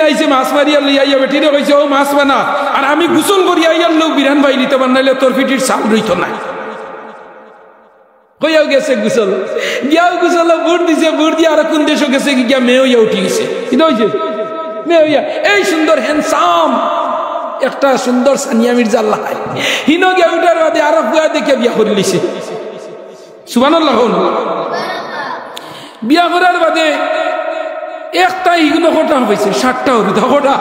একদিন আইছে মাছ মারিয়া লইয়া বেটিরে কইছে ও মাছ বানা আর আমি গোসল করিয়া আইয়ার লোক বিরান ভাই নিতে বানাইলে তোর পিঠির চাল রইত না কইয়াও গেছে গোসল গিয়াও গোসল বুট দিছে বুট দিয়ে আর কোন দেশও গেছে গিয়া মেয়ে হইয়া উঠি গেছে কিন্তু হইছে মেয়ে হইয়া এই সুন্দর হ্যান্ডসাম একটা সুন্দর সানিয়া মির্জা আল্লাহ হিনো গিয়া উঠার বাদে আর বুয়া দেখে বিয়া করে লিছে সুবহানাল্লাহ বিয়া করার বাদে একটা ইগুলো ঘটনা হয়েছে 60টা হরিদা ঘটা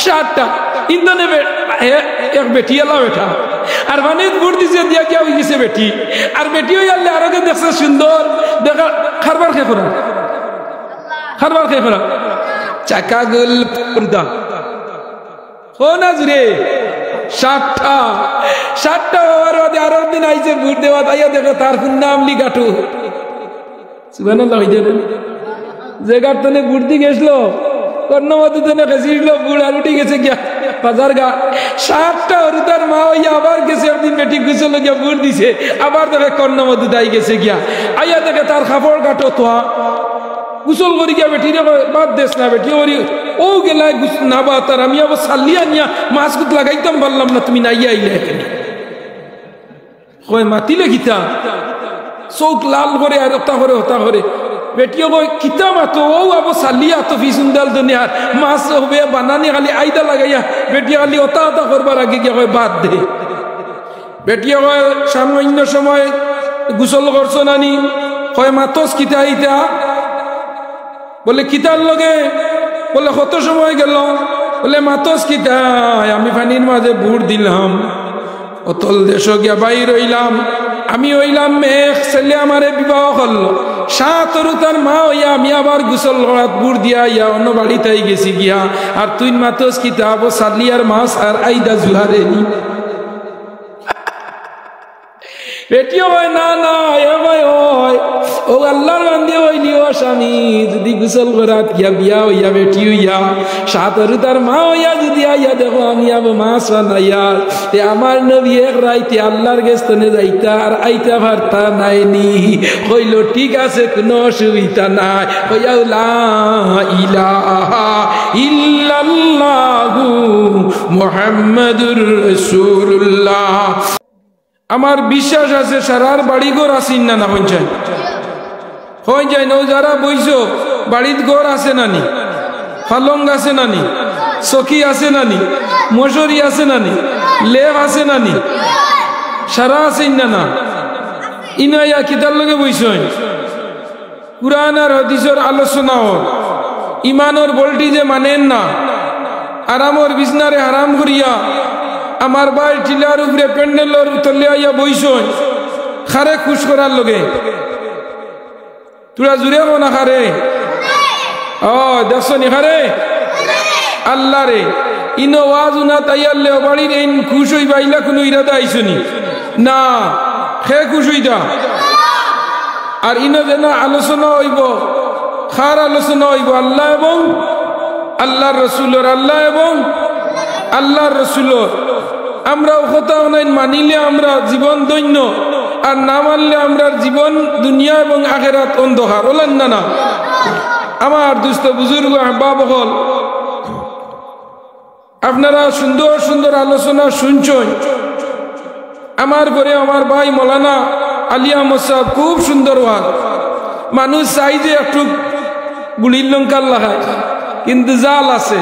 60টা ইন্ধনে এক বেটি এলা বেটা আর মানে বুট দিছে দিয়া কে হয়ে গেছে বেটি আর বেটি হয়ে গেলে আরো দেখছে সুন্দর দেখা খারবার খেয়ে করা খারবার খেয়ে করা চাকা গুল পর্দা ও নাজরে 60টা হওয়ার বাদে আরো দিন আইছে বুট দেওয়া তাইয়া দেখো তার নাম লিগাটু সুবহানাল্লাহ হইছে যে গাড়তনে বুট দি গেছিল কর্ণমতনে গেছিল বুড় আর উঠে গেছে গিয়া বাজার গা 60টা হরিদার মা হইয়া আবার গেছে একদিন বেটি গুছল গিয়া বুট দিছে আবার দেখে কর্ণমত দাই গেছে গিয়া আইয়া দেখে তার কাপড় কাটো তোয়া গুসল করি গিয়া বেটি রে বাদ দেশ না বেটি ওরি ও গেলায় না বা তার আমি আবার সালিয়া নিয়া মাছ গুত লাগাইতাম বললাম না তুমি নাইয়া আইলে এখানে কয় মাতিলে গীতা চোখ লাল করে আর হতা করে বেটিও কই কিতা মাতো ও আবো সালিয়া তো ফিসুন্দাল দুনিয়ার মাছ হবে বানানি খালি আইদা লাগাইয়া বেটি খালি ওতা করবার আগে গিয়া কয় বাদ দে বেটিও কয় সামান্য সময় গোসল করছো নানি কয় মাতস কিতা ইতা বলে কিতার লগে বলে কত সময় গেল বলে মাতস কিতা আমি পানির মাঝে বুট দিলাম অতল দেশ গিয়া বাইর হইলাম আমি হইলাম মেঘ ছেলে আমারে বিবাহ করলো 7 তার মা হইয়া আমি আবার গোসল করাত বুট দিয়া ইয়া অন্য বাড়িতেই গেছি গিয়া আর তুই মাতস কিতাব সালিয়ার মাছ আর আইদা জুহারে নি বেটিও হয় না না এ ভাই হয় ও আল্লাহর বান্দে হইলি ও স্বামী যদি গোসল করাত গিয়া বিয়া হইয়া বেটি হইয়া 7 তার মা হইয়া যদি আইয়া দেখো আমি আবার মাছ বানাইয়া তে আমার নবী এক রাইতে আল্লাহর গেস্তনে যাইতা আর আইতা পারতা নাইনি কইল ঠিক আছে কোনো অসুবিধা নাই কইয়া লা ইলাহা ইল্লাল্লাহু মুহাম্মাদুর রাসূলুল্লাহ আমার বিশ্বাস আছে সারার বাড়ি ঘর আসিন না হয়ে যায় নৌ যারা বইছো বাড়ির ঘর আছে নানি পালং আছে নানি চকি আছে নানি মশারি আছে নানি লেপ আছে নানি সারা আসিন না ইনাইয়া কিতার লগে বইছ কুরআন আর হাদিসের আলোচনা ইমানর বলটি যে মানেন না আরামর বিছনারে হারাম করিয়া আমার ভাই টিলার উপরে প্যান্ডেলর তলে আইয়া বইছই খারে খুশ করার লগে তোরা জুড়ে না খারে ও দেখছ নি খারে আল্লাহ রে ইনো ওয়াজ উনা তাইয়ালে বাড়ির এই খুশ হই বাইলা কোনো ইরাদা আইছনি না খে খুশ হইতা আর ইনো যেন আলোচনা হইব খার আলোচনা হইব আল্লাহ এবং আল্লাহর রসুলের আল্লাহ এবং আল্লাহর রসুলের আমরাও কথা নাই মানিলে আমরা জীবন দৈন্য আর না মানলে আমরা জীবন দুনিয়া এবং আখেরাত অন্ধকার হলেন না আমার দুস্থ বুজুর্গ আহবাব হল আপনারা সুন্দর সুন্দর আলোচনা শুনছেন আমার ঘরে আমার ভাই মৌলানা আলী আহমদ সাহেব খুব সুন্দর ওয়াজ মানুষ চাই যে একটু গুলির লঙ্কার লাগায় কিন্তু জাল আছে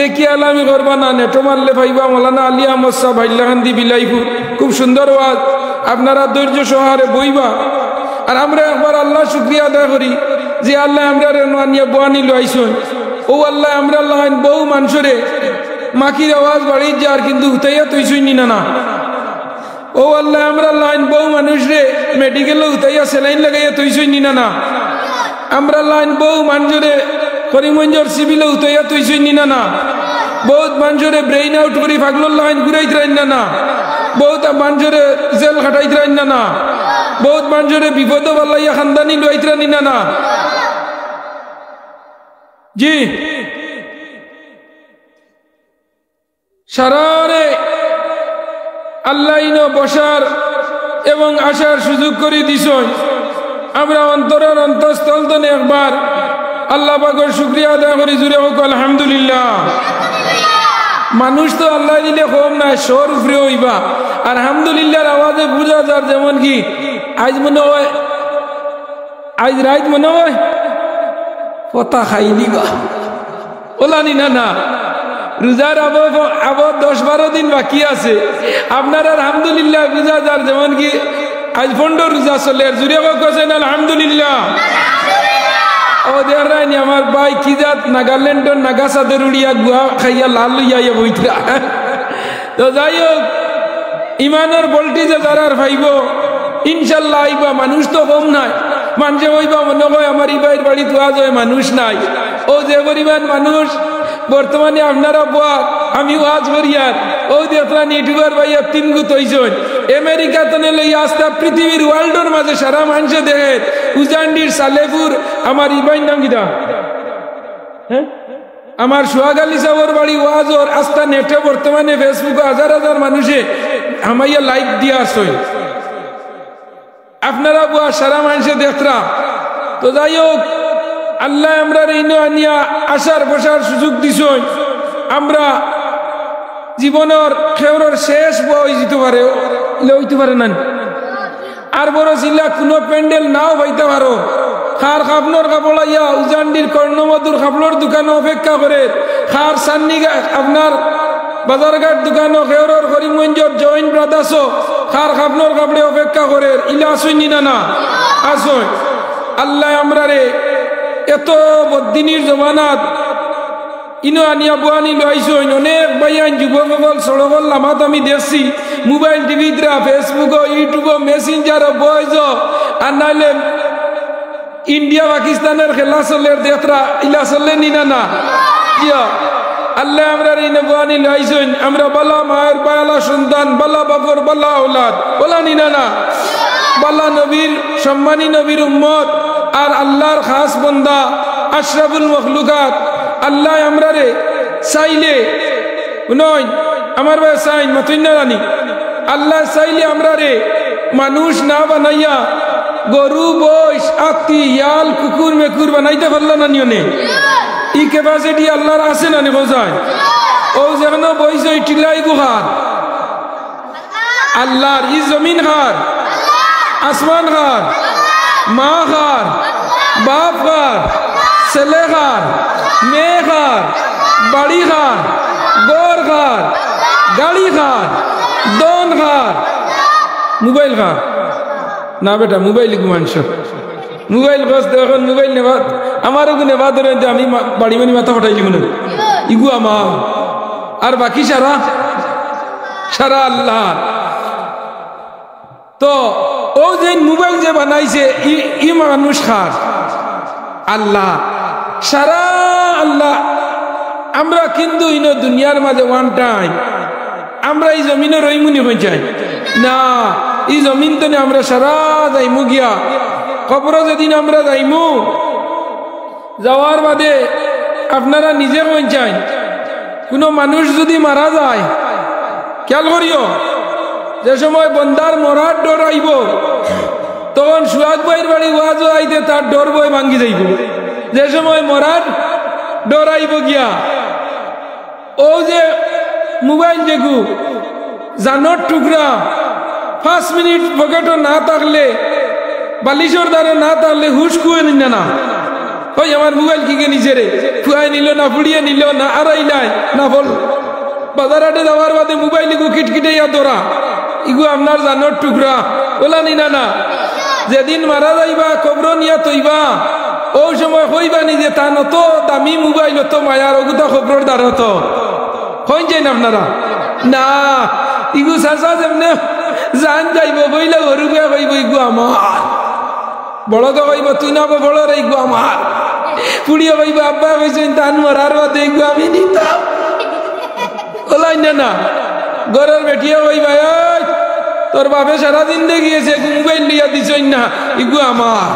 দেখি আলামি করবা না নেটো মারলে ভাইবা মৌলানা আলী আহমদ সাহেব হাইলাকান্দি বিলাইপুর খুব সুন্দর ওয়াজ আপনারা ধৈর্য সহারে বইবা আর আমরা একবার আল্লাহ শুকরিয়া আদায় করি যে আল্লাহ আমরা নিয়ে বোয়ানি লাইছন ও আল্লাহ আমরা আল্লাহ বহু মানুষরে মাখির আওয়াজ বাড়ি যার কিন্তু হুতাইয়া তুইছই নি না ও আল্লাহ আমরা লাইন বহু মানুষ রে মেডিকেল হুতাইয়া সেলাইন লাগাইয়া তুইছই নি না আমরা লাইন বহু মানুষরে করিমগঞ্জের সিভিল উতাইয়া তুইছই নি না বহুত মানুষরে ব্রেইন আউট করি পাগলর লাইন ঘুরাইতে রাইন না বহুত মানুষরে জেল খাটাইতে রাইন না বহুত মানুষরে বিপদ বাল্লাইয়া খানদানি লইতে রানি না জি সারারে আল্লাহ ইনো বসার এবং আসার সুযোগ করে দিছই আমরা অন্তরের অন্তঃস্থল তো একবার আল্লাহ পাকের শুকরিয়া আদায় করি জুড়ে হোক আলহামদুলিল্লাহ। মানুষ তো আল্লাহ দিলে কম নাই, শোর উপরে হইবা। আর আলহামদুলিল্লাহর আওয়াজে বুঝা যার যেমন কি আজ মনে হয় আজ রাত মনে হয় পতা খাই দিবা ওলানি না না রোজার আবার 10-12 দিন বাকি আছে। আপনার আলহামদুলিল্লাহ বুঝা যার যেমন কি আজ 15 রোজা চলে। আর জুড়ে বলছেন আলহামদুলিল্লাহ। ও দেখানি আমার ভাই কি জাত নাগাল্যান্ডের নাগাসাদের উড়িয়া গুহা খাইয়া লাল লইয়া বইতরা। তো যাই হোক ইমানের ভোল্টেজে যারা ভাইব ইনশাল্লাহ আইবা। মানুষ তো কম নাই, মানুষে হইবা মনে হয় আমার ইবাইয়ের বাড়ি তোয়া যায় মানুষ নাই। ও যে পরিমাণ মানুষ বর্তমানে আপনারা বাদ আমি ওয়াজ করিয়ার ও দেখলাম ইউটিউবার ভাইয়া 3 গুত হইছেন আমেরিকা তনে লই আস্তা পৃথিবীর ওয়ার্ল্ডের মাঝে সারা মানুষে দেখে উজান্ডির সালেপুর আমার ইবাইর নাম কিটা হ্যাঁ আমার সোহাগালী সাহর বাড়ি ওয়াজর আস্তা নেটে বর্তমানে ফেসবুকে হাজার হাজার মানুষে আমাইয়া লাইক দিয়া আসেন। আপনারা বুয়া সারা মানুষে দেখরা। তো যাই হোক আল্লাহ আমরা রেইনো আনিয়া আসার বসার সুযোগ দিছই। আমরা জীবনের খেউরের শেষ বুয়া হইতে পারে লইতে পারে না। আর বড় জিল্লা কোনো প্যান্ডেল নাও হইতে পারো। খার খাপনোর কাপড়াইয়া উজান্ডির কর্ণমধুর খাপড়োর দোকানে অপেক্ষা করে। খার সান্নি আপনার বাজারঘাট দোকানও খেউরের করিমগঞ্জের জয়েন্ট ব্রাদার্সও খার খাপনোর কাপড়ে অপেক্ষা করে। ইলা আসইনি না না আসই। আল্লাহ আমরা রে এত বদিনীর জমানাত ইনো আনিয়া বুয়ানি লইছই। অনেক ভাইয়ান যুবকল সড়কল নামাত আমি দেখছি মোবাইল টিভিতরা ফেসবুক ইউটিউব মেসেঞ্জার বয়স আর নাইলে ইন্ডিয়া পাকিস্তানের খেলা চলে দেখরা ইলা চলে নি না না কিয়া আল্লাহ আমরা ইনো বুয়ানি লইছই। আমরা বালা মায়ের বালা সন্তান বালা বাবর বালা ওলাদ বলা নি না না বালা নবীর সম্মানী নবীর উম্মত আর আল্লাহর খাস বন্দা আশরাফুল মখলুকাত। আল্লাহ আমরা রে চাইলে নয় আমার ভাই চাইন মতই না জানি আল্লাহ চাইলে আমরা রে মানুষ না বানাইয়া গরু বৈশ আত্মি ইয়াল কুকুর মেকুর বানাইতে পারল না নিয়নে। ই ক্যাপাসিটি আল্লাহর আছে না নি বোঝায়। ও যেন বইস টিলাই গুহার আল্লাহর ই জমিন হার আসমান হার মা খার বাপ খার ছেলে খার মেয়ে খার বাড়ি খার গড় খার গাড়ি খার দন খার মোবাইল খার না বেটা মোবাইল মানুষ মোবাইল বসতে এখন মোবাইল নেবা আমারও গুনে বা ধরে আমি বাড়ি মানি মাথা ফাটাইলি মনে ইগু আমার আর বাকি সারা সারা আল্লাহ। তো ও যে মোবাইল যে বানাইছে ই মানুষ খার আল্লাহ সারা আল্লাহ। আমরা কিন্তু ইনো দুনিয়ার মাঝে ওয়ান টাইম আমরা এই জমিনে রইমুনি হয়ে যাই না। এই জমিন তো আমরা সারা যাইমু গিয়া কবর যেদিন আমরা যাইমু যাওয়ার বাদে আপনারা নিজে হয়ে যাই। কোনো মানুষ যদি মারা যায় খেয়াল করিও যে সময় বন্দার মরার ডর আইব তখন সুহাগ ভাইয়ের বাড়ি ওয়াজ আইতে তার ডর বই ভাঙ্গি যাইব। যে সময় মরার ডর আইব গিয়া ও যে মোবাইল দেখু জানোর টুকরা 5 মিনিট পকেটও না থাকলে বালিশর দ্বারা না থাকলে হুশ খুঁয়ে নিন না ওই আমার মোবাইল কিকে নিচে রে ফুয়াই নিল না ফুড়িয়ে নিল না আড়াই নাই না বল বাজারহাটে যাওয়ার বাদে মোবাইল ইগু কিটকিটে ইয়া তোরা ইগু আপনার জানোর টুকরা ওলা নি না না। যেদিন মারা যাইবা কবর নিয়া তৈবা ও সময় কইবা নি যে তা নত দামি মোবাইল তো মায়ার ওগুতা খবরের দ্বারা তো হয়ে যায় না আপনারা না ইগু চাষা যেমনে জান যাইব বইলে গরু গিয়া কইব ইগু আমার বড় তো কইব তুই না বড় রে ইগু আমার পুড়িয়া কইব আব্বা কইছেন তান মরার বাদে ইগু আমি নিতাম ওলাই না না। ঘরের বেটিয়া কইবা এই তোর বাপে সারাদিন দেখিয়েছে মোবাইল লিয়া দিছই না ইগু আমার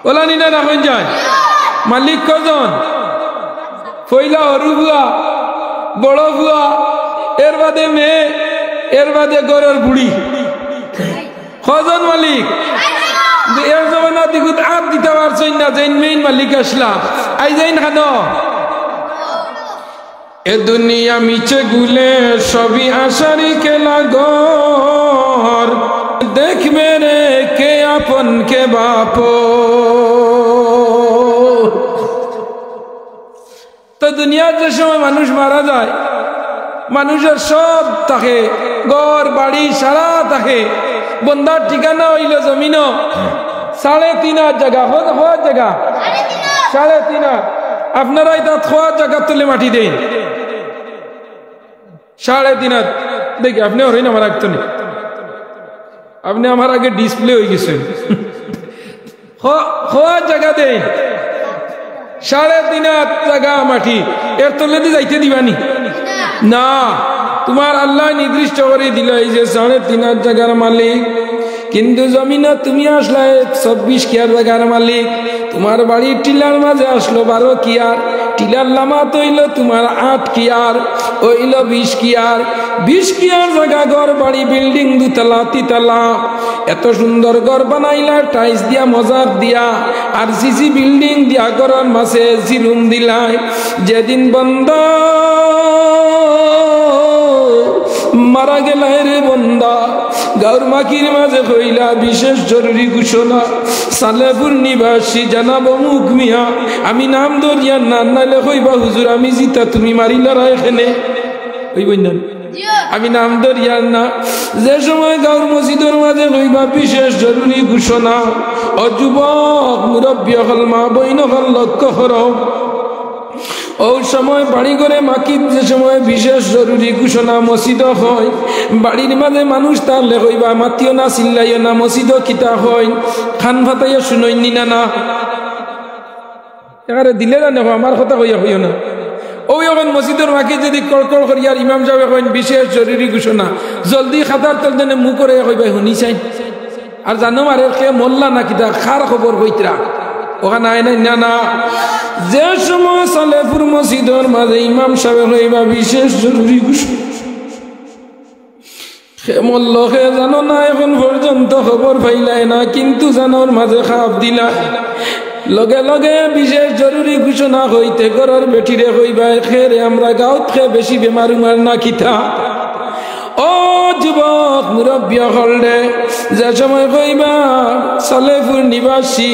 ওলা নি না না হয়ে যায়। মালিক কজন পয়লা হরু বুয়া বড় বুয়া এর বাদে মেয়ে এর বাদে ঘরের বুড়ি কজন মালিক 2 যে এক জমানা দিগুত আর দিতে পারছই না যে মেইন মালিক আসলা আই যাইন খানো এ দুনিয়া মিছে গুলে সবই আশারি খেলা ঘর দেখবে রে কে আপন কে বাপ তো দুনিয়ার যে সময় মানুষ মারা যায় মানুষের সব থাকে ঘর বাড়ি সারা থাকে বন্দার ঠিকানা হইল জমিন 3.5 জায়গা হওয়ার জায়গা 3.5 আপনারা এটা খোয়ার জায়গা তুলে মাটি দেন 3.5 দেখি আপনি হইন আমার আগতো নেই আপনি আমার আগে ডিসপ্লে হয়ে গেছেন খোয়ার জায়গা দেন 3.5 জায়গা মাটি এর তলে দিয়ে যাইতে দিবানি না তোমার আল্লাহ নির্দিষ্ট করে দিল এই যে 3.5 জায়গার মালিক কিন্তু জমিনে তুমি আসলে 24 কিয়ার জায়গার মালিক তোমার বাড়ির টিলার মাঝে আসলো 12 কিয়ার টিলার লামাত হইল তোমার 8 কিয়ার হইল 20 কিয়ার 20 কিয়ার জায়গা ঘর বাড়ি বিল্ডিং 2 তলা 3 তলা এত সুন্দর ঘর বানাইলা টাইলস দিয়া মজাক দিয়া আর সিসি বিল্ডিং দিয়া ঘরের মাঝে এসি রুম দিলাই যেদিন বন্ধ মারা গেল রে বন্দা গাঁর মাকির মাঝে কইলা বিশেষ জরুরি ঘোষণা সালেপুর নিবাসী জানাব মুখ মিয়া আমি নাম দরিয়া না নাইলে কইবা হুজুর আমি জিতা তুমি মারিলা রা এখানে কইবই না আমি নাম দরিয়া না যে সময় গাঁর মসজিদের মাঝে কইবা বিশেষ জরুরি ঘোষণা ও যুবক মুরব্বী হল মা বইন হল লক্ষ্য করো ওই সময় বাড়ি করে মাকিব যে সময় বিশেষ জরুরি ঘোষণা মসজিদ হয় বাড়ির মাঝে মানুষ তাহলে কইবা মাতিও না চিল্লাইও না মসজিদ কিতা হয় খান ফাতাইয়া শুনইনি না না এবারে দিলে জানে আমার কথা কইয়া হইও না ওই এখন মসজিদের মাকে যদি কড়কড় করিয়ার ইমাম সাহেব কইন বিশেষ জরুরি ঘোষণা জলদি খাতার তল জনে মুখ করে কইবা শুনি চাই আর জানো আরে কে মোল্লা না কিতা খার খবর কইতরা ওখানে আয় না না যে সময় সালেপুর মসজিদের মাঝে ইমাম সাহেব হইবা বিশেষ জরুরি ঘোষণা মল্ল হে জানো না এখন পর্যন্ত খবর পাইলাই না কিন্তু জানোর মাঝে খাপ দিলা লগে লগে বিশেষ জরুরি ঘোষণা হইতে ঘরের বেটিরে হইবা খেরে আমরা গাঁত খে বেশি বেমার উমার না কিতা ও যুবক মুরব্বী হলরে যে সময় কইবা সালেপুর নিবাসী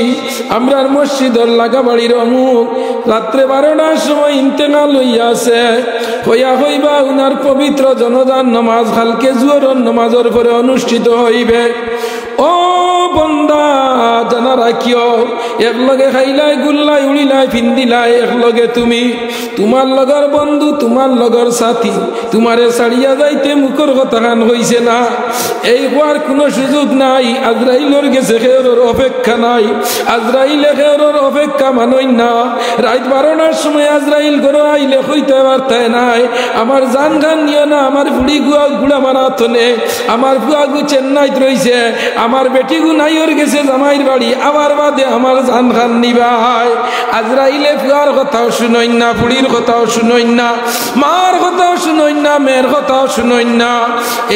আমরার মসজিদের লাগা বাড়ির অমুক রাত্রে 12টার সময় ইন্তেকাল হইয়াছে হইয়া হইবা উনার পবিত্র জনদান নামাজ কালকে জোহরের নামাজের পরে অনুষ্ঠিত হইবে ও বন্দা জানা রাখিও একলগে খাইলাই গুল্লাই উড়িলাই ফিন্দিলাই একলগে তুমি তোমার লগর বন্ধু তোমার লগর সাথী তোমারে ছাড়িয়া যাইতে মুখর কথা গান হইছে না এই হওয়ার কোনো সুযোগ নাই আজরাইলের গেছে খেওরের অপেক্ষা নাই আজরাইলে খেওরের অপেক্ষা মানই না রাত 12টার সময় আজরাইল ঘরে আইলে হইতে পারতায় নাই আমার জান গান নিও না আমার বুড়ি গুয়া গুড়া মারাথনে আমার বুয়াগু চেন্নাইত রইছে আমার বেটি গু নাইর গেছে জামাইর বাড়ি আমার বাদে আমার জান খান নিবাই আজরাইলে ফুয়ার কথাও শুনই না বুড়ির কথাও শুনই না মার কথাও শুনই না মেয়ের কথাও শুনই না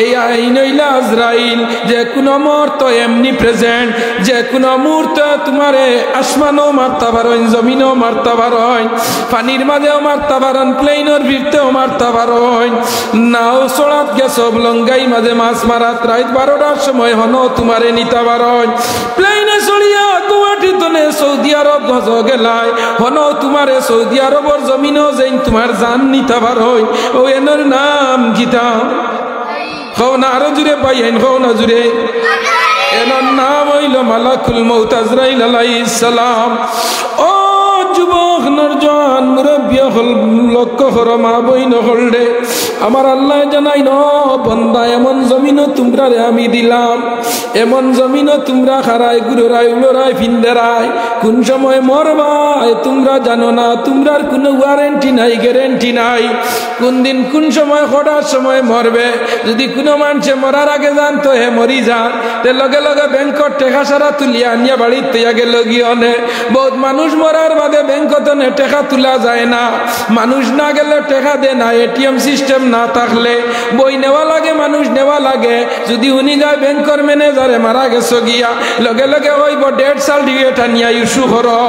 এই আইন হইলা আজরাইল যে কোনো মুহূর্ত এমনি প্রেজেন্ট যে কোনো মুহূর্ত তোমারে আসমানও মারতে পারেন জমিনও মারতে পারেন পানির মাঝেও মারতে পারেন প্লেনের ভিড়তেও মারতে পারেন নাও চড়াত গেছ লঙ্গাই মাঝে মাছ মারাত রাত 12টার সময় হনো তোমারে নিতে পারেন প্লেনে চড়িয়া গুয়াহাটি তনে সৌদি আরব গজ গেলাই হনো তোমারে সৌদি আরবর জমিনও যেন তোমার জান নিতে পারেন ও এনর নাম গীতা খাও না আরো জুড়ে পাই আইন খাও না জুড়ে এনার নাম হইল মালাকুল মউত আজরাইল আলাইহিস সালাম ও যুবক নরজন মুরব্বী হল লক্ষ্য করো মা বইন হলরে আমার আল্লাহ জানাই ন বন্দা এমন জমিনও তোমরা রে আমি দিলাম এমন জমিনও তোমরা খারাই গুড়াই উড়াই ফিন্দেরাই কোন সময় মরবাই তোমরা জানো না তোমরার কোনো ওয়ারেন্টি নাই গ্যারেন্টি নাই কোন দিন কোন সময় কটার সময় মরবে যদি কোনো মানুষে মরার আগে জানতো হে মরি যান তে লগে লগে ব্যাংকর টেকা সারা তুলিয়া আনিয়া বাড়ির তৈয়া গেল গিয়ে বহুত মানুষ মরার বাদে ব্যাংকতে টেকা তোলা যায় না মানুষ না গেলে টেকা দে না এটিএম সিস্টেম না থাকলে বই নেওয়া লাগে মানুষ নেওয়া লাগে যদি উনি যায় ব্যাংকর ম্যানেজার যারে মারা গেছো গিয়া লগে লগে হইব 1.5 সার্টিফিকেট আনিয়া ইস্যু করো।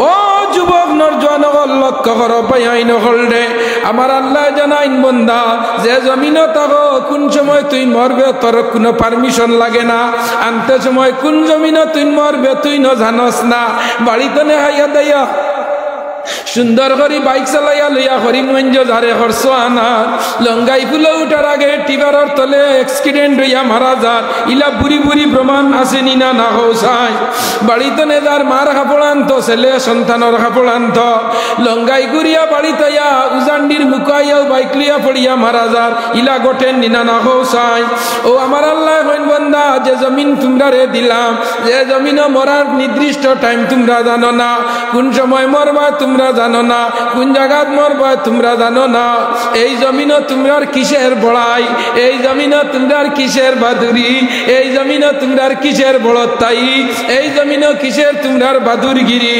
ও যুবক নরজওয়ান হল লক্ষ্য করো পাই আইন হলরে আমার আল্লাহ জানাইন বন্দা যে জমিনে থাকো কোন সময় তুই মরবে তোর কোনো পারমিশন লাগে না, আনতে সময় কোন জমিনে তুই মরবে তুই ন জানস না। বাড়িতে নে হাইয়া দাইয়া সুন্দর করে বাইক চালাইয়া লইয়া হরিমগঞ্জ যারে খরচ আনা লঙ্গাই ফুলে উঠার আগে টিবারর তলে অ্যাক্সিডেন্ট হইয়া মারা যার ইলা বুড়ি বুড়ি প্রমাণ আসেনি না না হৌসাই। বাড়িতে নে যার মার কাপড়ান্ত ছেলে সন্তানর কাপড়ান্ত লঙ্গাই গুড়িয়া বাড়িতে উজান্ডির মুখাইয়াও বাইক লিয়া পড়িয়া মারা যার ইলা গোটেন নিনা না হৌসাই। ও আমার আল্লাহ হইন বন্দা যে জমিন তোমরা রে দিলাম, যে জমিনে মরার নির্দিষ্ট টাইম তোমরা জানো না, কোন সময় মরবা তোমরা জানো না, কোন জায়গাত মরবা তোমরা জানো না। এই জমিনে তোমরার কিসের বড়াই, এই জমিনে তোমরার কিসের বাদুরি, এই জমিনে তোমরার কিসের বড়তাই, এই জমিনে কিসের তোমরার বাদুরগিরি।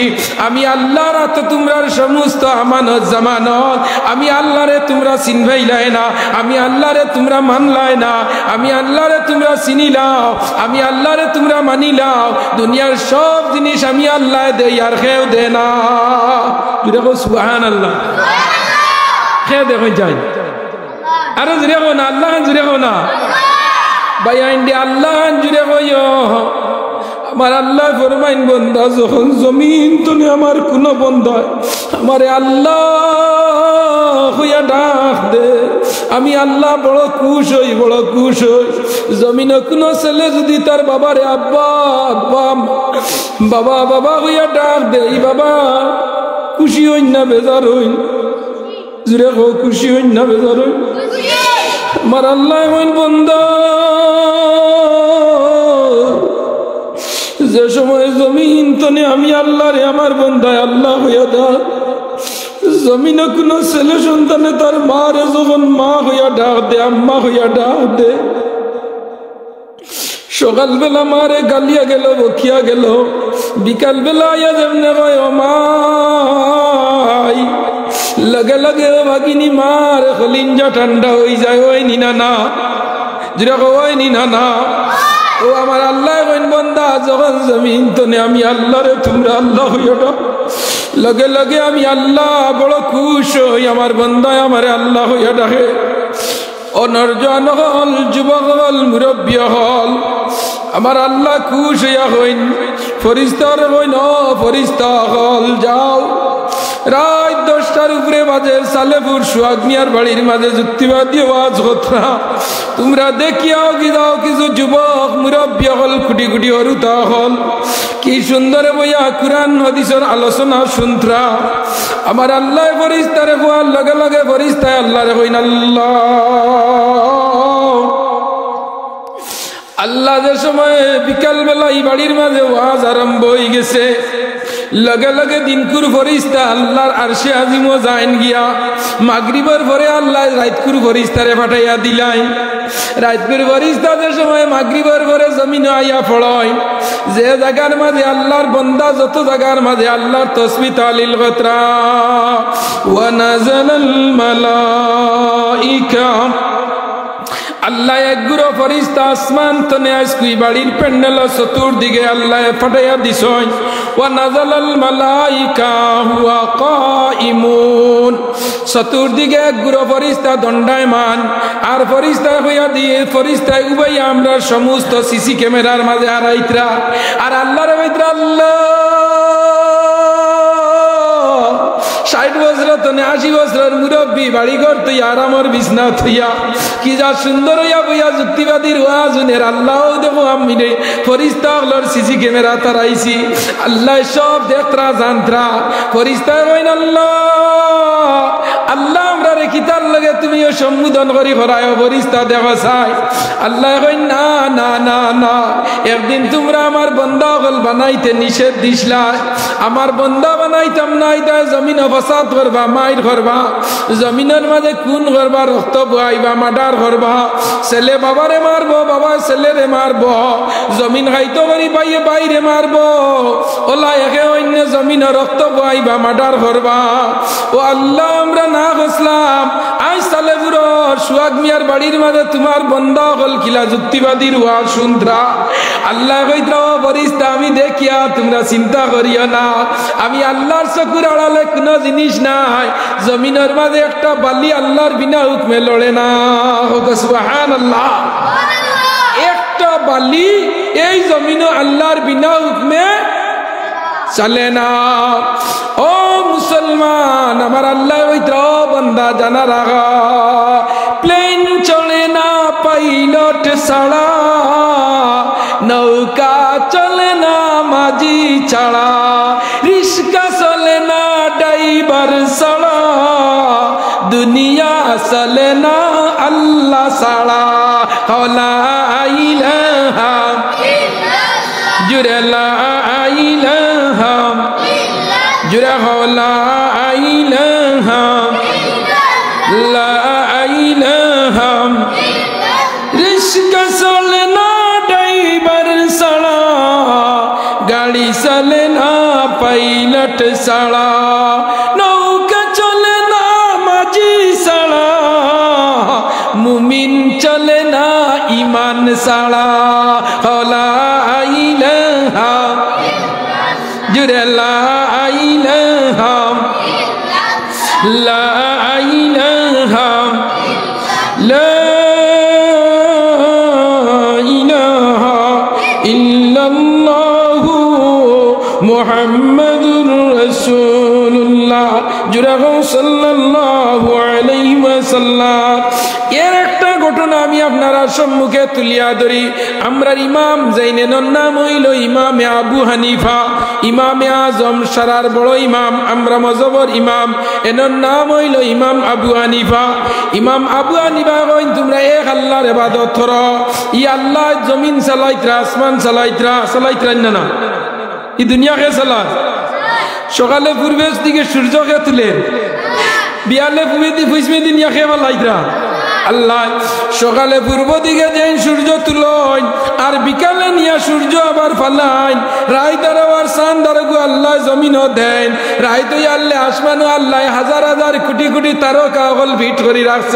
আমি আল্লাহর তো তোমরার সমস্ত আমানত জামানত, আমি আল্লাহরে তোমরা চিনবাইলাই না, আমি আল্লাহরে তোমরা মানলাই না, আমি আল্লাহরে তোমরা চিনিলাও, আমি আল্লাহরে তোমরা মানিলাও। দুনিয়ার সব জিনিস আমি আল্লাহ দেই আর কেউ দে না। দেখো সুবহানাল্লাহ, খেয়ে দেখো যাই আরো জুড়ে হো না, আল্লাহ জুড়ে হো না ভাই আইন্ডি আল্লাহ জুড়ে হইও। আমার আল্লাহ ফরমাইন বন্দা যখন জমিন তুমি আমার কোন বন্ধা আমারে আল্লাহ হইয়া ডাক দে, আমি আল্লাহ বড় খুশ হই, বড় খুশ হই। জমিনে কোন ছেলে যদি তার বাবারে আব্বা আব্বা বাবা বাবা হইয়া ডাক দে, এই বাবা খুশি হইন না বেজার হইন? জুড়ে হো খুশি হইন না বেজার হইন? আমার আল্লাহ হইন বন্দা যে সময় জমিন তনে আমি আল্লাহ রে আমার বন্দায় আল্লাহ হইয়া ডাক, জমিনে কোন ছেলে সন্তানে তার মা রে যখন মা হইয়া ডাক দে, আম্মা হইয়া ডাক দে, সকালবেলা মারে গালিয়া গেল বকিয়া গেল, বিকালবেলা আয়া যেমনে কয় ও মাই, লগে লগে ভাগিনী মার কলিঞ্জা ঠান্ডা হয়ে যায়। ওই নিনা না যেটা ওই নিনা না। ও আমার আল্লাহ কইন বন্দা যখন জমিন তনে আমি আল্লাহ রে তোমরা আল্লাহ হইয়া ডাক, লগে লগে আমি আল্লাহ বড় খুশ হই, আমার বন্দায় আমারে আল্লাহ হইয়া ডাকে। অনর্জন হল যুবক হল মুরব্বী হল আমার আল্লাহ খুশ হইয়া হইন। ফরিস্তার হইন ফরিস্তা হল যাও রাত 10টার উপরে বাজে সালেপুর সোহাগ মিয়ার বাড়ির মাঝে যুক্তিবাদী আওয়াজ হতরা তোমরা দেখিয়াও কি যাও কিছু যুবক মুরব্বী হল কুটি কুটি হরুতা হল কি সুন্দর বইয়া কুরআন হাদিসের আলোচনা শুনত্রা। আমার আল্লাহ ফরিস্তারে হওয়ার লগে লগে ফরিস্তায় আল্লাহরে হইন আল্লাহ আল্লাহ। যে সময় বিকালবেলা এই বাড়ির মাঝে ওয়াজ আরম্ভ হয়ে গেছে, লগে লগে দিনকুর ফরিস্তা আল্লাহর আরশে আজিমও যাইন গিয়া মাগরিবের পরে আল্লাহ রাতকুর ফরিস্তারে পাঠাইয়া দিলাই। রাতকুর ফরিস্তা যে সময় মাগরিবের পরে জমিনে আইয়া পড়য়, যে জায়গার মাঝে আল্লাহর বন্দা যত জায়গার মাঝে আল্লাহর তাসবিহ তাহলিল করতরা ওয়া নাযালাল মালাইকা আল্লাহ একগুলো ফরিস্তা আসমান তনে আজকুই বাড়ির প্যান্ডেল চতুর্দিকে আল্লাহ পাঠাইয়া দিছয়। ওয়া নাযালাল মালাইকা হুয়া কাইমুন চতুর্দিকে একগুলো ফরিস্তা দণ্ডায়মান আর ফরিস্তা হইয়া দিয়ে ফরিস্তায় উবাই আমরা সমস্ত সিসি ক্যামেরার মাঝে আড়াইতরা আর আল্লাহর ভিতরে আল্লাহ 60 বছর তনে 80 বছরের মুরব্বী বাড়িঘর তুই আরামর বিছনা থইয়া কি যা সুন্দর হইয়া বইয়া যুক্তিবাদীর ওয়াজুনের আল্লাহ দেখো আমি রে ফরিস্তা হলর সিসি ক্যামেরা তারাইছি আল্লাহ সব দেখরা জানত্রা ফরিস্তা হইন আল্লাহ আল্লাহ আমরা রে কিতার লগে তুমিও সম্বোধন করি করায় ফরিস্তা দেখা চাই। আল্লাহ কইন না না না না একদিন তোমরা আমার বন্দা হল বানাইতে নিষেধ দিসলা, আমার বন্দা বানাইতাম না এটা জমিন ফাসাদ করবা মাইর করবা জমিনের মাঝে খুন করবা রক্ত বহাইবা মার্ডার করবা ছেলে বাবারে মারবো বাবা ছেলেরে মারবো জমিন খাইতো পারি পাইয়ে বাইরে মারবো ওলা একে অন্য জমিনে রক্ত বহাইবা মার্ডার করবা। ও আল্লাহ আমরা না গেছলাম আজ সালেপুর সোহাগ মিয়ার বাড়ির মাঝে তোমার বন্দা হল কিলা যুক্তিবাদীর ওয়াজ শুনত্রা আল্লাহ কইতো ফেরেশতা আমি দেখিয়া তোমরা চিন্তা করিও না, আমি আল্লাহর চকুর আড়ালে কোনো জিনিস নাই। জমিনের মাঝে একটা বালি আল্লাহর বিনা হুকমে লড়ে না। সুবহানাল্লাহ। একটা বালি এই জমিনে আল্লাহর বিনা হুকমে চলে না। ও মুসলমান, আমার আল্লাহ কইতো বান্দা জানা রাখা, প্লেন চলে না পাইলট ছাড়া, নৌকা চলে না মাঝি ছাড়া, রিস্কা চলে না ড্রাইভার ছাড়া, দুনিয়া চলে না আল্লাহ ছাড়া। লা ইলাহা ইল্লাল্লাহ, জুরে লা ইলাহা ইল্লাল্লাহ, জুরে লা ইলাহা ইল্লাল্লাহ, লা ইলাহা ইল্লাল্লাহ। রিস্কা চলে না ড্রাইভার ছাড়া, গাড়ি চলে না পাইলট ছাড়া, নৌকা চলে না মাঝি ছাড়া, মুমিন চলে না ইমান ছাড়া। লা ইলাহা ইল্লাল্লাহ, জুরে লা ইলাহা ইল্লাল্লাহ, লা ইলাহা ইল্লাল্লাহ মুহাম্মাদুর রাসূলুল্লাহ, জুরে সাল্লাল্লাহু আলাইহি ওয়াসাল্লাম। এর একটা ঘটনা আমি আপনারা সম্মুখে তুলিয়া ধরি। আমরা ইমাম জাইনের নাম হইল ইমামে আবু হানিফা, ইমামে আজম, সারার বড় ইমাম, আমরা মজহবর ইমাম। এনার নাম হইল ইমাম আবু হানিফা। ইমাম আবু হানিফা কইন তোমরা এক আল্লাহর ইবাদত করো। ই আল্লাহ জমিন চালাইতরা, আসমান চালাইতরা না ই দুনিয়াকে চালা। সকালে পূর্বের দিকে সূর্যকে তুলেন, বিয়ালে পশ্চিমে দুনিয়াকে চালাইতরা আল্লাহ। সকালে পূর্ব দিকে যেন সূর্য তুলন, আর বিকালে নিয়ে সূর্য আবার ফালাইন, রাইত আর চাঁদ দারগু আল্লাহ জমিন দেন। রাইত আল্লাহ আসমানও আল্লাহ হাজার হাজার কোটি কোটি তারকা হল ভিট করে রাখছ।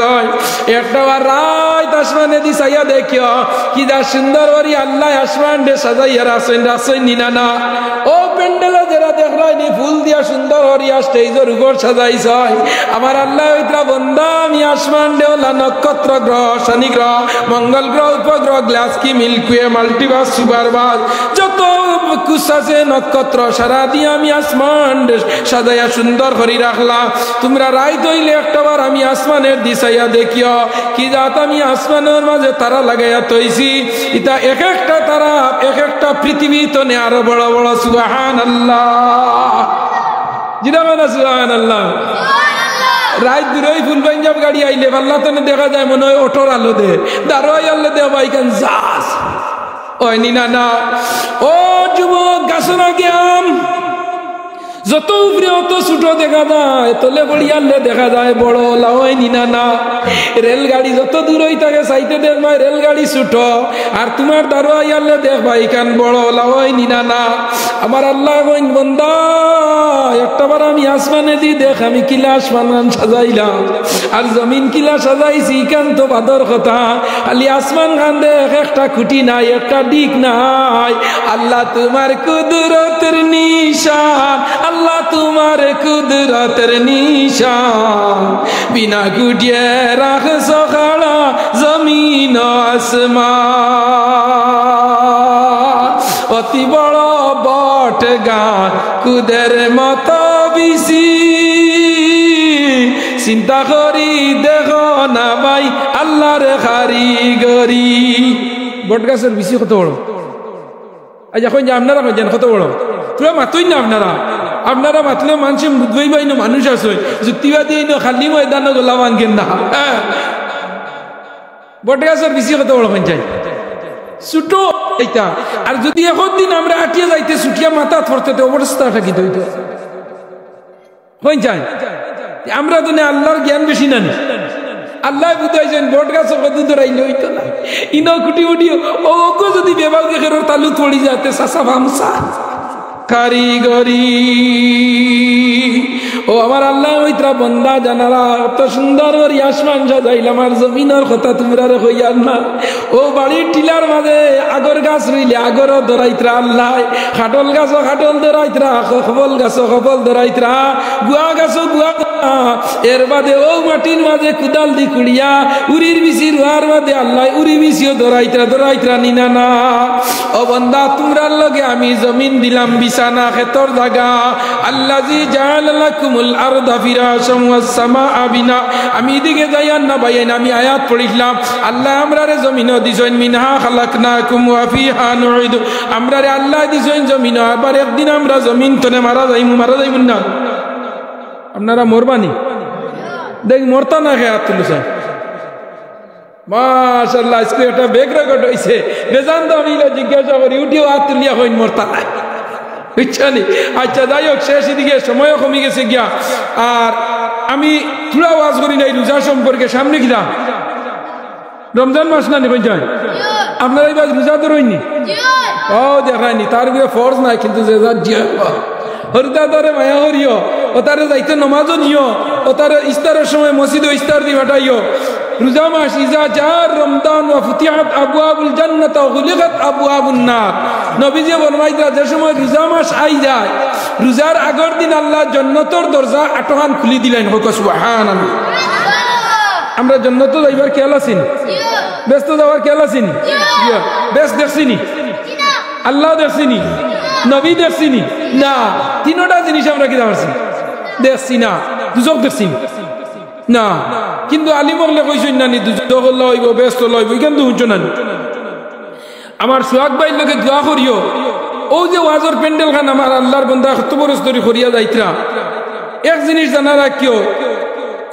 একটা রাইত আসমানে দি চাইয়া দেখিও কি যা সুন্দর করি আল্লাহ আসমান ডে সাজাইয়া রাখছেন নিনা না। ও প্যান্ডেলে যারা দেখলাইনি ফুল দিয়া সুন্দর করিয়া স্টেজের উপর সাজাইছ। আমার আল্লাহ ওইটা বন্দা আমি আসমান ডেওলা নক্ষত্র গ্রহ, শনি গ্রহ, মঙ্গল গ্রহ, উপগ্রহ, গ্লাসকি, মিল্কওয়ে, মাল্টিভার্স, সুপারভার্স, যত কুছ আছে নক্ষত্র সারা দিয়ে আমি আসমান সাজাইয়া সুন্দর করে রাখলাম। তোমরা রাইত হইলে একটাবার আমি আসমানের দিশাইয়া দেখিও কি যাত আমি আসমানের মাঝে তারা লাগাইয়া তৈছি। ইটা এক একটা তারা এক একটা পৃথিবী তো নে আরো বড় বড়। সুবহানাল্লাহ, জিরা মানে সুবহানাল্লাহ। রাত দূরই ফুল পাঞ্জাব গাড়ি আইলে পাল্লা তো দেখা যায় মনে হয় অটোর আলো দে দারোয়াই আল্লাহ দে বাইকান যাস ওই নিনা না। ও যুবক গাছরা গেম যত উপরে অত ছোট দেখা যায়, তলে বড়িয়ালে দেখা যায় বড় লাওয়াই নিনা না। রেলগাড়ি যত দূরই থাকে চাইতে দেখবা রেলগাড়ি ছোট, আর তোমার দারোয়াই আল্লাহ দেখবা এখান বড় লাওয়াই নিনা না। আমার আল্লাহ কইন বন্দা একটাবার আমি আসমানে দি দেখ আমি কিলা আসমান সাজাইলাম, আর জমিন কিলা সাজাইছি কেন তো বাদর কথা। খালি আসমান খান দেখ একটা খুঁটি নাই, একটা দিক নাই। আল্লাহ তোমার কুদরতের নিশান, আল্লাহ তোমার কুদরতের নিশান, বিনা কুটিয়ে রাখছ খাড়া জমিন আসমান। অতি বড় বট গান কুদের মত বিশি, চিন্তা করি দেখো না ভাই আল্লাহর কারিগরি। বট গাছের বিশি কত বড়? আজ এখন যে আপনারা জান কত বড়? তোরা মাতই না আপনারা মাতলে মানুষ বুঝবই পাই না মানুষ আছে যুক্তিবাদী খালি ময়দান গোলা বানকেন না। বট গাছের বিশি কত বড় পঞ্চায়েত ছোট এইটা। আর যদি এখন দিন আমরা আটিয়ে যাইতে ছুটিয়া মাথা ধরতে অবস্থাটা কি হইতো পঞ্চায়েত। আমরা তো আল্লাহর জ্ঞান বেশি না, আল্লাহ বুঝাইছেন বট গাছ কত ধরাইলে হইতো না। ইনো কুটি উঠি ও যদি বেবাল দেখের তালু পড়ি যাতে সাসা ভামসা কারিগরি। ও আমার আল্লাহ ওইতরা বন্দা জানারা অত সুন্দর করে আসমান সাজাইলাম আর জমিনের কথা তোমরা রে হইয়ার না ও বাড়ির টিলার মাঝে আগর গাছ রইলে আগরও ধরাইতরা আল্লাহ খাটল গাছও খাটল ধরাইতরা খবল গাছও খবল ধরাইতরা গুয়া গাছও গুয়া এর বাদে ও মাটির মাঝে কুদাল দি কুড়িয়া উড়ির বিচি রুয়ার বাদে আল্লাহ উড়ি বিচিও ধরাইতরা নিনা না ও বন্দা তোমরার লগে আমি জমিন দিলাম বিছানা খেতর জায়গা আল্লাযী জাআলা লাকুমুল আরদা ফিরাশাম ওয়াস সামাআ বিনা আমি এদিকে যাইয়ান না বাইন আমি আয়াত পড়িলাম আল্লাহ আমরারে জমিনও দিছেন মিনহা খালাকনাকুম ওয়া ফিহা নুঈদু আমরারে আল্লাহ দিছেন জমিন আবার একদিন আমরা জমিন তনে মারা যাইমু না আপনারা মরবানি দেখ মরতা না খেয়ে হাত তুলছে মাশাআল্লাহ আজকে একটা বেগ রেকর্ড হইছে বেজান তো আমি জিজ্ঞাসা করি উঠিও হাত তুলিয়া হইন মরতা না বুঝছানি আচ্ছা যাই হোক শেষ দিকে সময়ও কমে গেছে গিয়া আর আমি থোড়া ওয়াজ করি নাই রোজা সম্পর্কে সামনে কিনা রমজান মাস না নেবেন যায় আপনারা এই রোজা তো রইনি ও দেখায়নি তার বিয়ে ফরজ নাই কিন্তু যে হরিদা তারে মায়া হরিও ও তারে যাইতে নমাজও নিও ও তার ইস্তারের সময় মসজিদে ইস্তার দি ফাটাইও রোজা মাস ইজা জার রমজান ওয়া ফুতিহাত আবওয়াবুল জান্নাত ওয়া গুলিকাত আবওয়াবুন নার নবীজি ফরমাইতা যে সময় রোজা মাস আই যায় রোজার আগের দিন আল্লাহ জান্নাতের দরজা আটহান খুলি দিলেন হোক সুবহানাল্লাহ আমরা জান্নাতে যাইবার খেয়াল আছেন ব্যস্ত যাওয়ার খেয়াল আছেন ব্যস্ত দেখছিনি আল্লাহ দেখছিনি নবী দেখছিনি না তিনটা জিনিস আমরা কি দেখছি দেখছি না দুজক দেখছি না কিন্তু আলিমগলে কইছেন না নি দুজক লইব ব্যস্ত লইব কিন্তু হুঁচো না আমার সোহাগ ভাইয়ের লোকে দোয়া করিও ও যে ওয়াজর প্যান্ডেল খান আমার আল্লাহর বন্দা কত বরস ধরে করিয়া যাইতরা এক জিনিস জানা রাখিও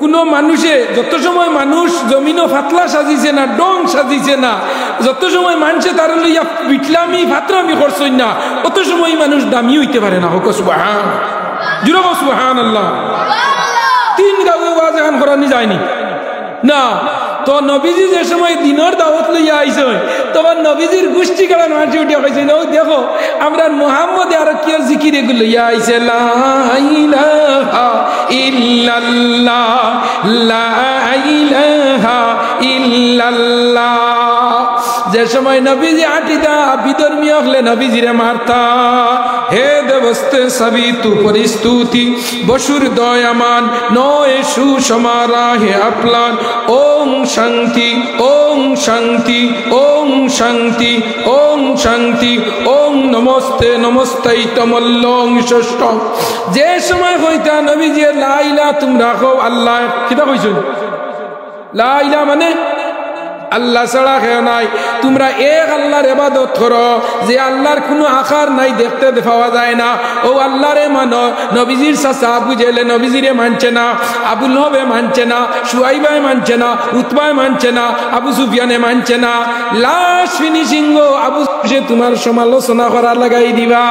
কোন মানুষে যত সময় মানুষ জমিনও ফাতলা সাজিছে না ডং সাজিছে না যত সময় মানুষে তার লইয়া পিটলামি ফাতরামি করছই না অত সময় মানুষ দামি হইতে পারে না হোক সুবহান জুড়ে সুবহানাল্লাহ তিন গাঁও ওয়াজ এখন করানি যায়নি না তো নবীজি যে সময় দিনের দাওয়াত লইয়া আইছে তখন নবীজির গোষ্ঠী কারণ মানুষ উঠে কইছে ও দেখো আমরা মুহাম্মদ আর কি জিকির এগুলো লইয়া আইছে লা ইলাহা ইল্লাল্লাহ লা ইলাহা ইল্লাল্লাহ যে সময় নবীজি আটিতা বিধর্মীয় হলে নবীজিরে মারতা হে দেবস্তে সবই তু পরিস্তুতি বসুর দয়ামান নয় সুসমারা হে আপলান ওং শান্তি ওং শান্তি ওং শান্তি ওং শান্তি ওং নমস্তে নমস্তেই তমল্লং ষষ্ঠ যে সময় হইতা নবীজি লা ইলাহা তোমরা কও আল্লাহ কিটা কইছেন লা ইলাহা মানে আল্লাহ ছাড়া কেউ নাই তোমরা এক আল্লাহর ইবাদত করো যে আল্লাহর কোনো আকার নাই দেখতে পাওয়া যায় না ও আল্লাহরে মানো নবীজির চাচা আবু জেলে নবীজিরে মানছে না আবু লহবে মানছে না সুয়াইবাই মানছে না উতবাই মানছে না আবু সুফিয়ানে মানছে না লাস্ট ফিনিশিং আবু সে তোমার সমালোচনা করা লাগাই দিবা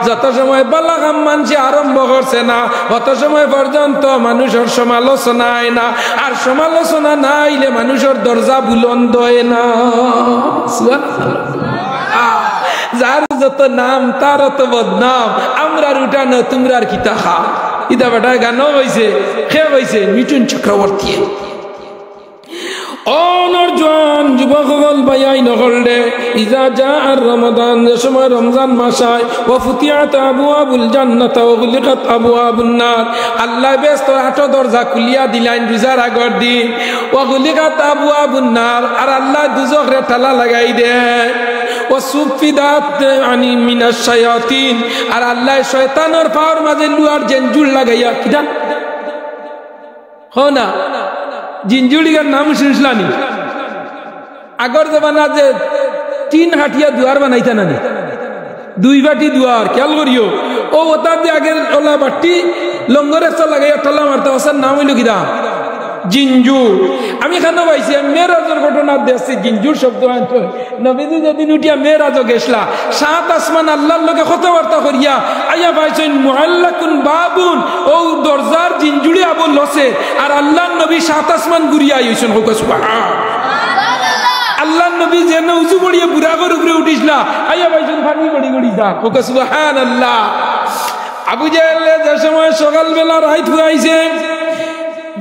যত সময় বালাগাম মানছে আরম্ভ করছে না অত সময় পর্যন্ত মানুষের সমালোচনা আয় না আর সমালোচনা না আইলে মানুষের দরজা বুলন্দ হয় না যার যত নাম তার অত বদনাম আমরার উঠানো তোমরার কিতা খা ইদা বেটা গানও হয়েছে খেয়ে হয়েছে মিঠুন চক্রবর্তী অনর্জন যুবকগণ ভাইয়াই নগরলে ইজা জা আর রমাদান যে সময় রমজান মাস হয় ওয়া ফুতিহাত আবওয়াবুল জান্নাত ওয়া গুলিকাত আবওয়াবুন নার আল্লাহ ব্যস্ত আট দরজা খুলিয়া দিলেন রোজার আগর দিন ওয়া গুলিকাত আবওয়াবুন নার আর আল্লাহ দুজখরে তালা লাগাই দেয় ওয়া সুফিদাত আনি মিনাশ শায়াতিন আর আল্লাহ শয়তানের পাওয়ার মাঝে লুয়ার জেনজুল লাগাইয়া কিটা হো না জিনজুড়িগার নাম শুনছিলানি আগর জমানা যে 3 হাটিয়া দুয়ার বানাইতা নানি 2 বাটি দুয়ার খেয়াল করিও ও ওতার দিয়ে আগের ওলা বাটি লঙ্গরে লাগাইয়া টলা মারতে ওসার নাম হইল কিরা জিনজুর আমি কেন পাইছি মেরাজের ঘটনা দেখছি জিনজুর শব্দ নবীজি যেদিন উঠিয়া মেরাজও গেছলা 7 আসমান আল্লাহর লগে কথাবার্তা করিয়া আইয়া পাইছেন মুআল্লাকুন বাবুন ও দরজার জিনজুড়ি আবু লসে আর আল্লাহর নবী 7 আসমান ঘুরিয়া আইছেন হোক সুবহান আল্লাহর নবী যেন উঁচু পড়িয়া বুড়াগর উপরে উঠিসলা আইয়া পাইছেন পানি গড়ি গড়ি যা হোক সুবহানাল্লাহ আবু জেহেল যে সময় সকালবেলা রাইত হইছে,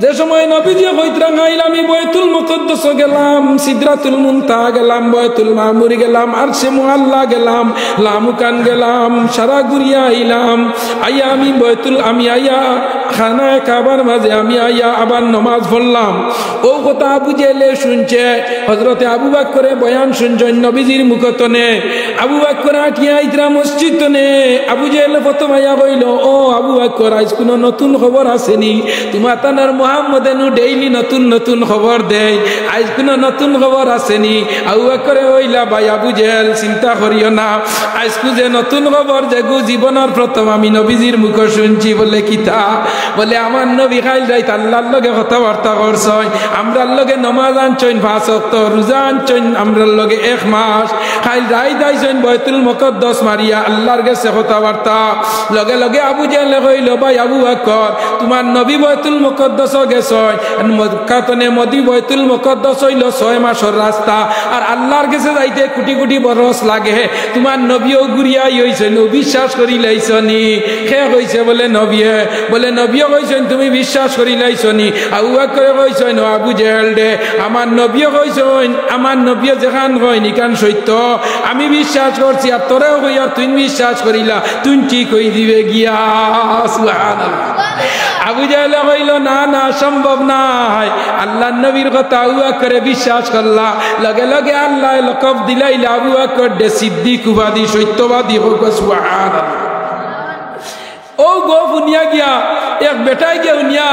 যে সময় নবীজি কইতরা গাইল আমি বাইতুল মুকদ্দাস গেলাম, সিদরাতুল মুনতাহা গেলাম, বাইতুল মামুর গেলাম, আরশে মুআল্লা গেলাম, লামুকান গেলাম, সারা ঘুরিয়া আইলাম। আইয়া আমি আইয়া খানায় কাবার মাঝে আমি আইয়া আবার নামাজ পড়লাম। ও কথা আবু জেহেলে শুনছে, হযরতে আবু বকরে বয়ান শুনছেন নবীজির মুখতনে। আবু বকর আটিয়া আইতরা মসজিদ তনে। আবু জেহেল প্রথম আইয়া কইল, ও আবু বকর আজ কোনো নতুন খবর আসেনি? তোমার তানার মুহাম্মদ এনু ডেইলি নতুন নতুন খবর দেয়, আজ কোনো নতুন খবর আসেনি? আবু বকরে কইলা, ভাই আবু জেহেল চিন্তা করিও না, আজকু যে নতুন খবর যেগু জীবনের প্রথম আমি নবীজির মুখ শুনছি। বলে কিতা? বলে আমার নবী খাইল রাইত আল্লাহর লগে কথাবার্তা করছয়, আমরার লগে নমাজ আনছইন 5 ওয়াক্ত, রোজা আনছইন আমরার লগে 1 মাস, খাইল রাইত আইছইন বাইতুল মুকদ্দাস মারিয়া আল্লাহর কাছে কথাবার্তা। লগে লগে আবু জেহেল কইল, ভাই আবু বকর তোমার নবী বাইতুল মুকদ্দাস গেছয়, মক্কা তনে মদি বাইতুল মুকদ্দাস হইল 6 মাসের রাস্তা, আর আল্লাহর কাছে যাইতে কোটি কোটি বরস লাগে, তোমার নবীও গুরিয়াই হইছে, বিশ্বাস করি লাইছনি? সে কইছে বলে নবীয়ে, বলে নবীও কইছেন তুমি বিশ্বাস করি লাইছনি? আবু বকর কইছেন, আবু জেহেল দে আমার নবীও কইছেন, আমার নবীও যেখান কই নিকান সত্য, আমি বিশ্বাস করছি, আর তোরেও কই আর তুই বিশ্বাস করিলা, তুই ঠিক হই দিবে গিয়া। সুবহানাল্লাহ। আবু জেহেল কইল, না না সম্ভব নাই, আল্লাহর নবীর কথা আবু বকরে বিশ্বাস করলা, লগে লগে আল্লাহ লকব দিলাইলা আবু বকর দে সিদ্দিক উপাধি, সত্যবাদী হোক। সুবহানাল্লাহ। ও গো ফুনিয়া গিয়া এক বেটাই গিয়া উনিয়া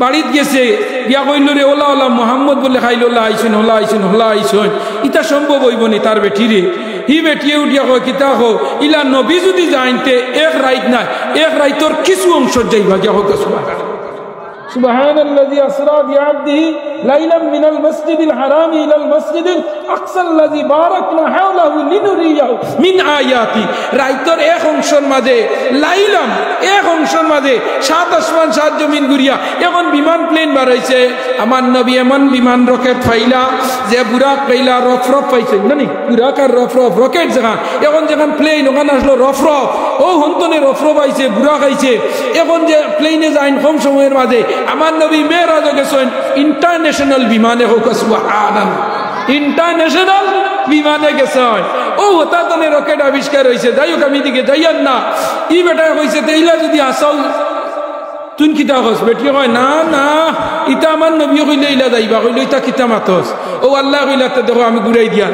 বাড়িত গেছে, গিয়া কইল রে ওলা ওলা মোহাম্মদ বলে খাইল, ওলা আইসুন ওলা আইসুন ওলা আইসুন। ইটা সম্ভব হইব নি তার বেটিরে? হি বেটিয়ে উঠিয়া কয়, কিতা হো ইলা নবী যদি জানতে এক রাইত নাই, এক রাইতর কিছু অংশ যাইবা গিয়া হোক। সুবহানাল্লাযী আসরা বিআবদিহি লাইলাম মিনাল মাসজিদিল হারামি ইলাল মাসজিদিল আকসাল্লাযী বারাকনা হাওলাহু লিনুরিয়াহু মিন আয়াতি। রাইতর এক অংশের মাঝে লাইলাম, এক অংশের মাঝে 7 আসমান 7 জমিন ঘুরিয়া এখন বিমান প্লেন বাড়াইছে। আমার নবী এমন বিমান রকেট পাইলা যে বুরাক পাইলা, রফরফ পাইছে নানি, বুরাক আর রফরফ রকেট যেখান, এখন যেখান প্লেন ওখানে আসলো রফরফ, ও হন্তনে রফরফ আইছে, বুরাক আইছে। এখন যে প্লেনে যাইন কম সময়ের মাঝে, আমার নবী মেরাজে গেছেন ইন্টারন্যাশনাল বিমানে হোক। সুবহানাল্লাহ। ইন্টারন্যাশনাল বিমানে গেছেন, ও হতাতনে রকেট আবিষ্কার হয়েছে। যাই হোক আমি দিকে যাইয়ান না, ই বেটা কইছে তেইলা যদি আসাও তুই কিতা হস? বেটিয়ে কয়, না না ইটা আমার নবী কইলে ইলা যাইবা, কইলে ইটা কিতা মাতস? ও আল্লাহ কইলা, দেখো আমি ঘুরাই দিয়া।